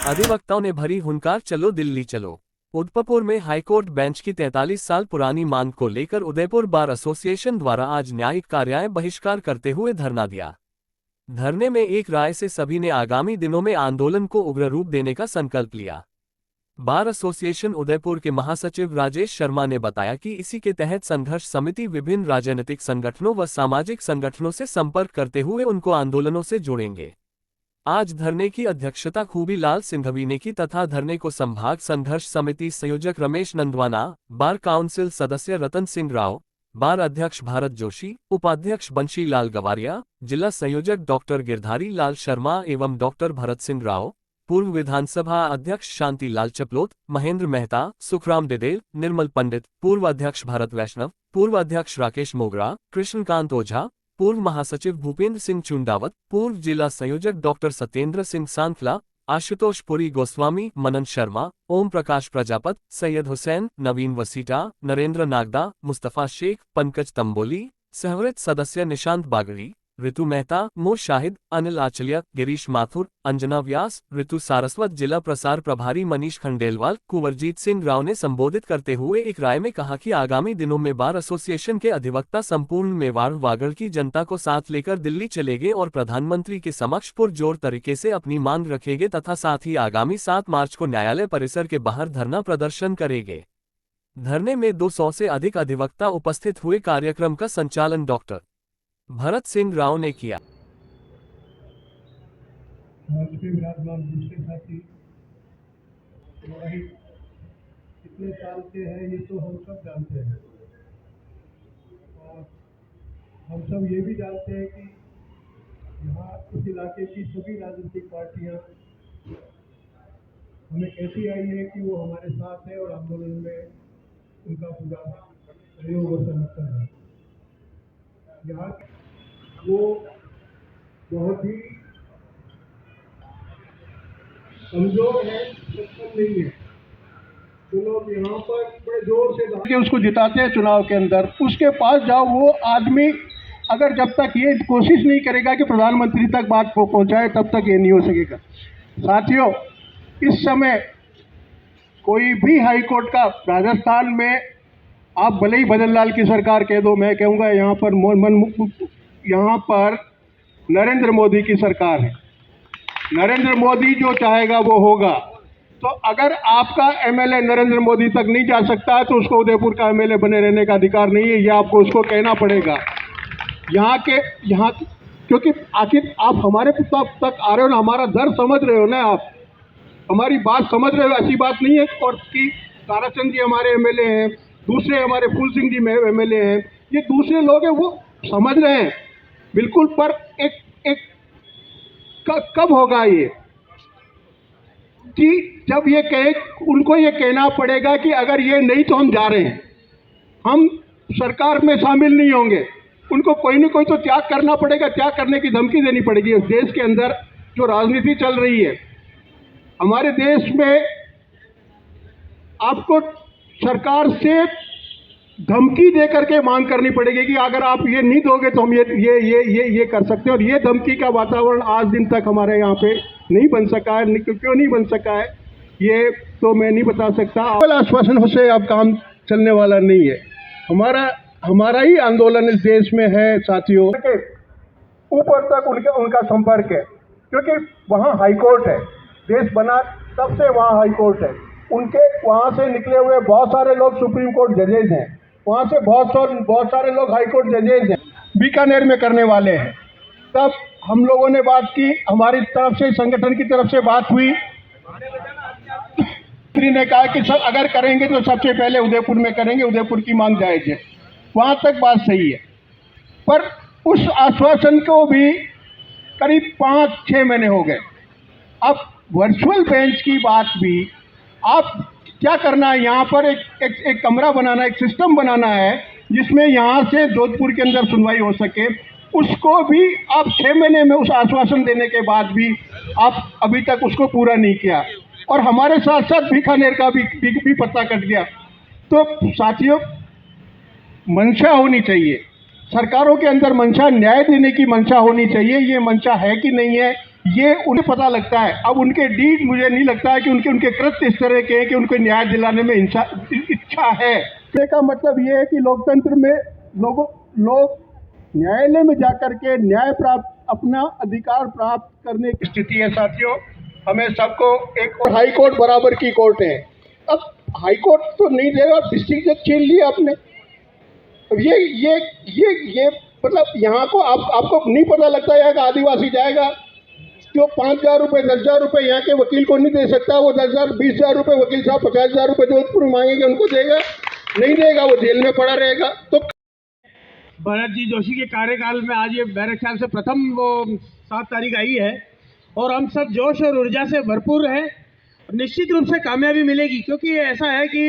अधिवक्ताओं ने भरी हुंकार, चलो दिल्ली चलो। उदयपुर में हाईकोर्ट बेंच की 43 साल पुरानी मांग को लेकर उदयपुर बार एसोसिएशन द्वारा आज न्यायिक कार्यालय बहिष्कार करते हुए धरना दिया। धरने में एक राय से सभी ने आगामी दिनों में आंदोलन को उग्र रूप देने का संकल्प लिया। बार एसोसिएशन उदयपुर के महासचिव राजेश शर्मा ने बताया कि इसी के तहत संघर्ष समिति विभिन्न राजनीतिक संगठनों व सामाजिक संगठनों से संपर्क करते हुए उनको आंदोलनों से जोड़ेंगे। आज धरने की अध्यक्षता खूबी लाल सिंघवी ने की तथा धरने को संभाग संघर्ष समिति संयोजक रमेश नंदवाना, बार काउंसिल सदस्य रतन सिंह राव, बार अध्यक्ष भारत जोशी, उपाध्यक्ष बंशी लाल गवारिया, जिला संयोजक डॉक्टर गिरधारी लाल शर्मा एवं डॉक्टर भरत सिंह राव, पूर्व विधानसभा अध्यक्ष शांति लाल चपलोत, महेंद्र मेहता, सुखराम डिडेल, निर्मल पंडित, पूर्व अध्यक्ष भारत वैष्णव, पूर्व अध्यक्ष राकेश मोगरा, कृष्णकांत ओझा, पूर्व महासचिव भूपेंद्र सिंह चुंडावत, पूर्व जिला संयोजक डॉक्टर सत्येंद्र सिंह सांखला, आशुतोष पुरी गोस्वामी, मनन शर्मा, ओम प्रकाश प्रजापत, सैयद हुसैन, नवीन वसीटा, नरेंद्र नागदा, मुस्तफा शेख, पंकज तंबोली, सहवृत सदस्य निशांत बागड़ी, ऋतु मेहता, मोर शाहिद, अनिल आचलिया, गिरीश माथुर, अंजना व्यास, ऋतु सारस्वत, जिला प्रसार प्रभारी मनीष खंडेलवाल, कुंवरजीत सिंह राव ने संबोधित करते हुए एक राय में कहा कि आगामी दिनों में बार एसोसिएशन के अधिवक्ता संपूर्ण मेवाड़ वागड़ की जनता को साथ लेकर दिल्ली चलेंगे और प्रधानमंत्री के समक्ष पुरजोर तरीके से अपनी मांग रखेंगे तथा साथ ही आगामी 7 मार्च को न्यायालय परिसर के बाहर धरना प्रदर्शन करेंगे। धरने में 200 से अधिक अधिवक्ता उपस्थित हुए। कार्यक्रम का संचालन डॉक्टर भरत सिंह राव ने किया। विराजमान दूसरे साथी कितने साल के हैं ये तो हम सब जानते हैं और हम सब ये भी जानते हैं कि यहाँ इस इलाके की सभी राजनीतिक पार्टियाँ हमें कैसी आई है कि वो हमारे साथ है और आंदोलन में उनका पूरा सहयोग और समर्थन है। यहाँ वो बहुत ही कमजोर है, सक्षम नहीं है। तो लोग यहाँ पर बड़े जोर से उसको जिताते हैं चुनाव के अंदर, उसके पास जाओ, वो आदमी अगर जब तक ये कोशिश नहीं करेगा कि प्रधानमंत्री तक बात को पहुँचाए तब तक ये नहीं हो सकेगा। साथियों, इस समय कोई भी हाई कोर्ट का राजस्थान में आप भले ही भजन लाल की सरकार कह दो, मैं कहूँगा यहाँ पर नरेंद्र मोदी की सरकार है। नरेंद्र मोदी जो चाहेगा वो होगा। तो अगर आपका एमएलए नरेंद्र मोदी तक नहीं जा सकता तो उसको उदयपुर का एमएलए बने रहने का अधिकार नहीं है, ये आपको उसको कहना पड़ेगा। यहाँ क्योंकि आखिर आप हमारे तक आ रहे हो ना, हमारा दर्द समझ रहे हो ना, आप हमारी बात समझ रहे हो। ऐसी बात नहीं है और कि ताराचंद जी हमारे एमएलए हैं, दूसरे हमारे फूल सिंह जी एमएलए हैं, ये दूसरे लोग हैं, वो समझ रहे हैं बिल्कुल। पर एक कब होगा ये कि जब ये कहे, उनको ये कहना पड़ेगा कि अगर ये नहीं तो हम जा रहे हैं, हम सरकार में शामिल नहीं होंगे। उनको कोई न कोई तो त्याग करना पड़ेगा, त्याग करने की धमकी देनी पड़ेगी। देश के अंदर जो राजनीति चल रही है हमारे देश में, आपको सरकार से धमकी दे करके मांग करनी पड़ेगी कि अगर आप ये नहीं दोगे तो हम ये कर सकते हैं। और ये धमकी का वातावरण आज दिन तक हमारे यहाँ पे नहीं बन सका है। क्यों नहीं बन सका है ये तो मैं नहीं बता सकता। आश्वासन से अब काम चलने वाला नहीं है। हमारा ही आंदोलन इस देश में है साथियों। ऊपर तक उनका संपर्क है, क्योंकि वहाँ हाईकोर्ट है, देश बना तब से वहाँ हाईकोर्ट है। उनके वहाँ से निकले हुए बहुत सारे लोग सुप्रीम कोर्ट जजेज हैं, वहाँ से बहुत सारे लोग हाई कोर्ट जजेज हैं, बीकानेर में करने वाले हैं। तब हम लोगों ने बात की, हमारी तरफ से संगठन की तरफ से बात हुई, मंत्री ने कहा कि सब अगर करेंगे तो सबसे पहले उदयपुर में करेंगे, उदयपुर की मांग जायज है। वहाँ तक बात सही है, पर उस आश्वासन को भी करीब 5-6 महीने हो गए। अब वर्चुअल बेंच की बात भी, आप क्या करना है, यहाँ पर एक कमरा बनाना, एक सिस्टम बनाना है जिसमें यहाँ से जोधपुर के अंदर सुनवाई हो सके। उसको भी आप 6 महीने में उस आश्वासन देने के बाद भी आप अभी तक उसको पूरा नहीं किया, और हमारे साथ साथ बीकानेर का भी पत्ता कट गया। तो साथियों, मंशा होनी चाहिए सरकारों के अंदर, मंशा न्याय देने की मंशा होनी चाहिए। ये मंशा है कि नहीं है ये उन्हें पता लगता है। अब उनके डीड मुझे नहीं लगता है कि उनके कृत्य इस तरह के हैं कि उनको न्याय दिलाने में इच्छा है। इसका मतलब ये है कि लोकतंत्र में लोग न्यायालय में जाकर के न्याय प्राप्त, अपना अधिकार प्राप्त करने की स्थिति है। साथियों, हमें सबको एक और हाई कोर्ट बराबर की कोर्ट है। अब हाई कोर्ट तो नहीं देगा, डिस्ट्रिक्ट जज छीन लिया आपने। अब ये मतलब यहाँ को आपको नहीं पता लगता यहाँ का आदिवासी जाएगा जो 5,000 रुपये 10,000 रुपये यहाँ के वकील को नहीं दे सकता, वो 10,000 20,000 रुपये वकील साहब 50,000 रुपये जोधपुर में मांगेंगे, उनको देगा? नहीं देगा, वो जेल में पड़ा रहेगा। तो भरत जी जोशी के कार्यकाल में आज ये मेरे ख्याल से प्रथम वो 7 तारीख आई है और हम सब जोश और ऊर्जा से भरपूर हैं। निश्चित रूप से कामयाबी मिलेगी, क्योंकि ये ऐसा है कि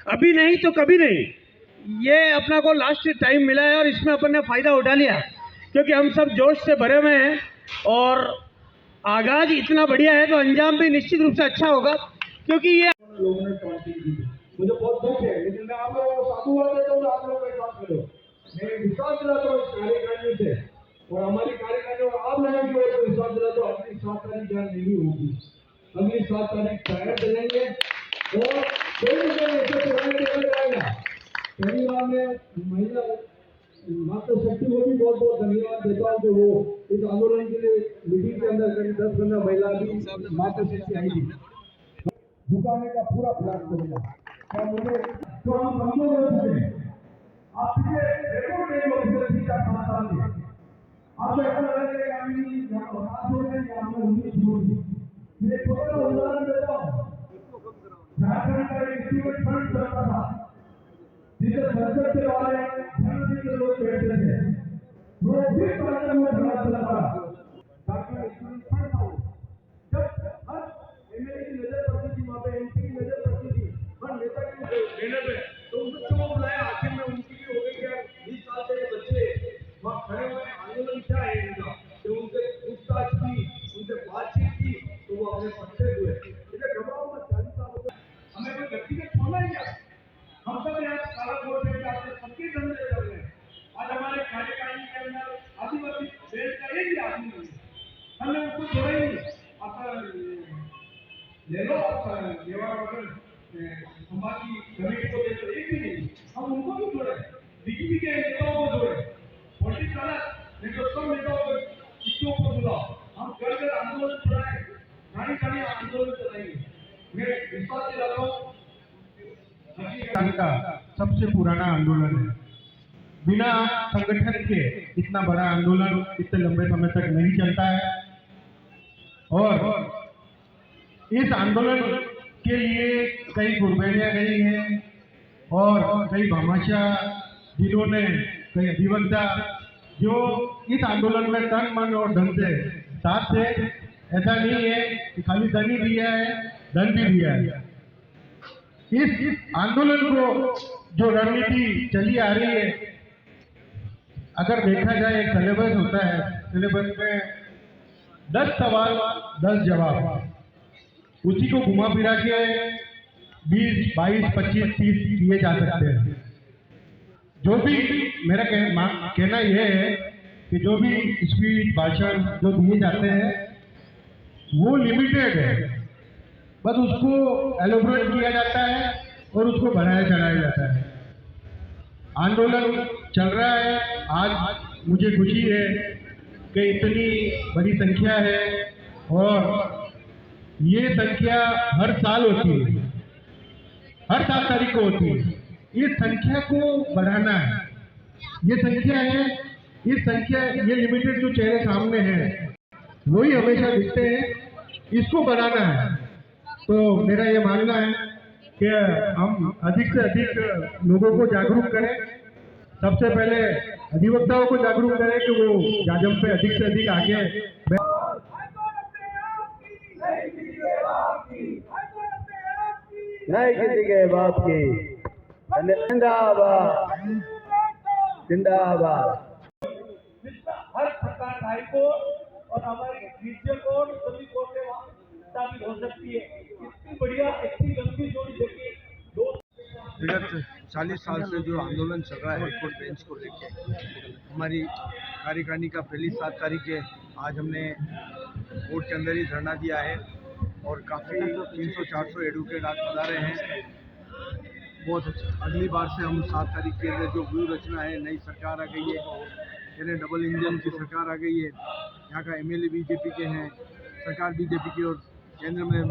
अभी नहीं तो कभी नहीं, ये अपना को लास्ट टाइम मिला है और इसमें अपन ने फ़ायदा उठा लिया, क्योंकि हम सब जोश से भरे हुए हैं और आगाज इतना बढ़िया है तो अंजाम भी निश्चित रूप से अच्छा होगा। क्योंकि ये लोगों ने पार्टी दी, मुझे बहुत दुख है, लेकिन मैं आप लोगों को साधुवाद देता हूँ, आप लोग एक बात करो, मैं विश्वास दिलाता हूँ इस कार्यकारिणी से और हमारी कार्यकारिणी और आप लोगों की वजह से विश्वास दिलाता हूँ। अगली 7 तारीख जहाँ नहीं होगी, अगली 7 तारीख शायद चलेंगे और कोई भी ऐसे पुराने निकल जाएगा। पहली बार में महिला माता शक्ति को भी बहुत बहुत धन्यवाद देता हूँ कि वो इस आंदोलन के लिए मीटिंग के अंदर करीब 10-15 महिला भी माता शक्ति आएगी, झुकाने का पूरा प्रयास करेगा। और मुझे तो हम कमजोर हो चुके हैं, आप पिछले रिकॉर्ड नहीं हो पिछले 4-5 साल में आप ऐसा लग रहा है कि यहाँ हताश हो गए कि हमने उम्मीद छोड़ दी। मैं छोटा सा उदाहरण देता हूँ, झारखंड का एक स्टूडेंट फंड चलता था जिसे संसद के वाले धन के लोग बैठते थे, वो भी पढ़ने में बड़ा चला पड़ा ताकि स्टूडेंट फंड था। जब हर एमएलए की नजर पड़ती थी, वहाँ पे एमपी की नजर पड़ती थी, हर नेता की लेने पे, तो उनको क्यों बुलाया? आखिर में उनकी भी हो गई क्या 20 साल से ये बच्चे वहाँ खड़े हुए, आंदोलन क्या है इनका? जो उनसे पूछताछ की, उनसे बातचीत की, तो वो अपने पट्टे हुए। इसे घबराओ मत, 40 साल हो गए, हमें कोई व्यक्तिगत छोड़ना ही क्या? हम सब यहाँ काला वोट देकर आपसे सबके धंधे कर रहे हैं। आज हमारे कार्यकारिणी के अंदर आदिवासी देश का एक भी आदमी नहीं है, हमने उसको छोड़ा ही नहीं। आप ले लो, समाज की कमेटी को देखो, एक भी नहीं, हम उनको भी जोड़े, बीजेपी के नेताओं को जोड़े, पॉलिटिक्स वाला नहीं तो सब नेताओं को इसके ऊपर बुलाओ, हम घर घर आंदोलन चलाएं, गाड़ी आंदोलन चलाएंगे। मैं विश्वास दिलाता हूँ का सबसे पुराना आंदोलन है। बिना संगठन के इतना बड़ा आंदोलन इतने लंबे समय तक नहीं चलता है और इस आंदोलन के लिए कई गुरबेलियां गई हैं और कई भामाशाह, जिन्होंने कई अधिवक्ता जो इस आंदोलन में तन मन और धन से साथ थे। ऐसा नहीं है कि खाली धन ही दिया है, धन भी दिया है। इस आंदोलन को जो रणनीति चली आ रही है, अगर देखा जाए एक सिलेबस होता है, सिलेबस में 10 सवाल 10 जवाब, उसी को घुमा फिरा के 20, 22, 25, 30 किए जा सकते हैं। जो भी मेरा कहना यह है कि जो भी स्पीच भाषण जो दिए जाते हैं वो लिमिटेड है, बस उसको एलोबरेट किया जाता है और उसको बढ़ाया चढ़ाया जाता है। आंदोलन चल रहा है, आज मुझे खुशी है कि इतनी बड़ी संख्या है और ये संख्या हर साल होती है, हर 7 तारीख को होती है। इस संख्या को बढ़ाना है, ये संख्या है, इस संख्या, ये लिमिटेड जो चेहरे सामने हैं वही हमेशा दिखते हैं, इसको बढ़ाना है। तो मेरा ये मानना है कि हम अधिक से अधिक लोगों को जागरूक करें। सबसे पहले अधिवक्ताओं को जागरूक करें कि वो जाजम पे अधिक से अधिक आगे नहीं किसी के बाप की। जिंदाबाद जिंदाबाद। हर सरकार हाई कोर्ट और हमारी नीचे कोर्ट सभी कोर्टें स्थापित हो सकती है। इतनी बढ़िया, इतनी लंबी जोड़ी देखिए। विगत 40 साल से जो आंदोलन चल रहा है हाईकोर्ट बेंच को लेकर, हमारी कार्यकारिणी का पहली 7 तारीख है, आज हमने कोर्ट के अंदर ही धरना दिया है और काफ़ी 300-400 एडवोकेट आज पधारे हैं। बहुत अच्छा, अगली बार से हम 7 तारीख के लिए जो व्यू रचना है, नई सरकार आ गई है, यानी डबल इंजन की सरकार आ गई है। यहाँ का एमएलए बीजेपी के हैं, सरकार बीजेपी की, और केंद्र में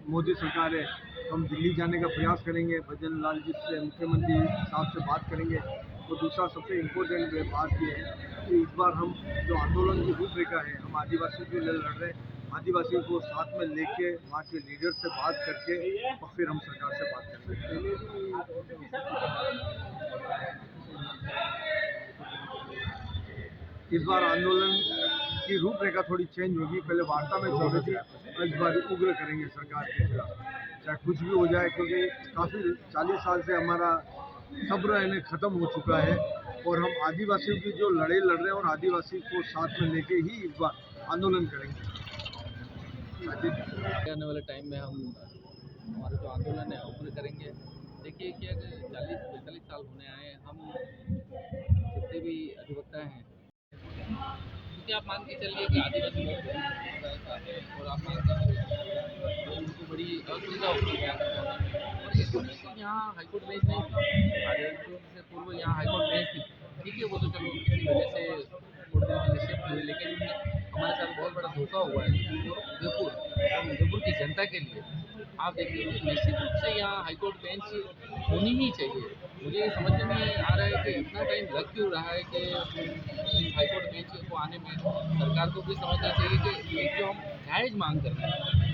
मोदी सरकार है। तो हम दिल्ली जाने का प्रयास करेंगे, भजन लाल जी से, मुख्यमंत्री साहब से बात करेंगे। तो दूसरा सबसे इम्पोर्टेंट बात ये है कि इस बार हम जो आंदोलन की रूपरेखा है, हम आदिवासियों के लिए लड़ रहे हैं। आदिवासियों को साथ में लेके वहाँ के लीडर से बात करके और फिर हम सरकार से बात करेंगे। इस बार आंदोलन की रूपरेखा थोड़ी चेंज होगी, पहले वार्ता में चल रही थी, इस बार उग्र करेंगे सरकार के खिलाफ, चाहे कुछ भी हो जाए, क्योंकि काफ़ी 40 साल से हमारा सब्र इन्हें ख़त्म हो चुका है और हम आदिवासियों की जो लड़ाई लड़ रहे हैं और आदिवासी को साथ में लेके ही इस बार आंदोलन करेंगे। आने वाले टाइम में हम हमारा जो आंदोलन है उग्र करेंगे। देखिए कि अगर 40-45 साल होने आए, हम जितने भी अधिवक्ता हैं, क्योंकि आप मान के चलिए कि आदिवासी लोग और आप मान के उनको बड़ी असुविधा होती है और इस वजह से यहाँ हाईकोर्ट बेंच नहीं थी। आजादी से पूर्व यहाँ हाईकोर्ट बेंच थी, ठीक है, वो तो चलो किसी वजह से थोड़ी देर के लिए शिफ्ट हुई, लेकिन हमारे साथ बहुत बड़ा धोखा हुआ है उदयपुर की जनता के लिए। आप देखिए कि निश्चित रूप से यहाँ हाईकोर्ट बेंच होनी ही चाहिए। मुझे ये समझ में नहीं आ रहा है कि इतना टाइम लग क्यों रहा है कि इस हाईकोर्ट बेंच को आने में। सरकार को भी समझना चाहिए कि एक जो हम जायज़ मांग कर रहे हैं,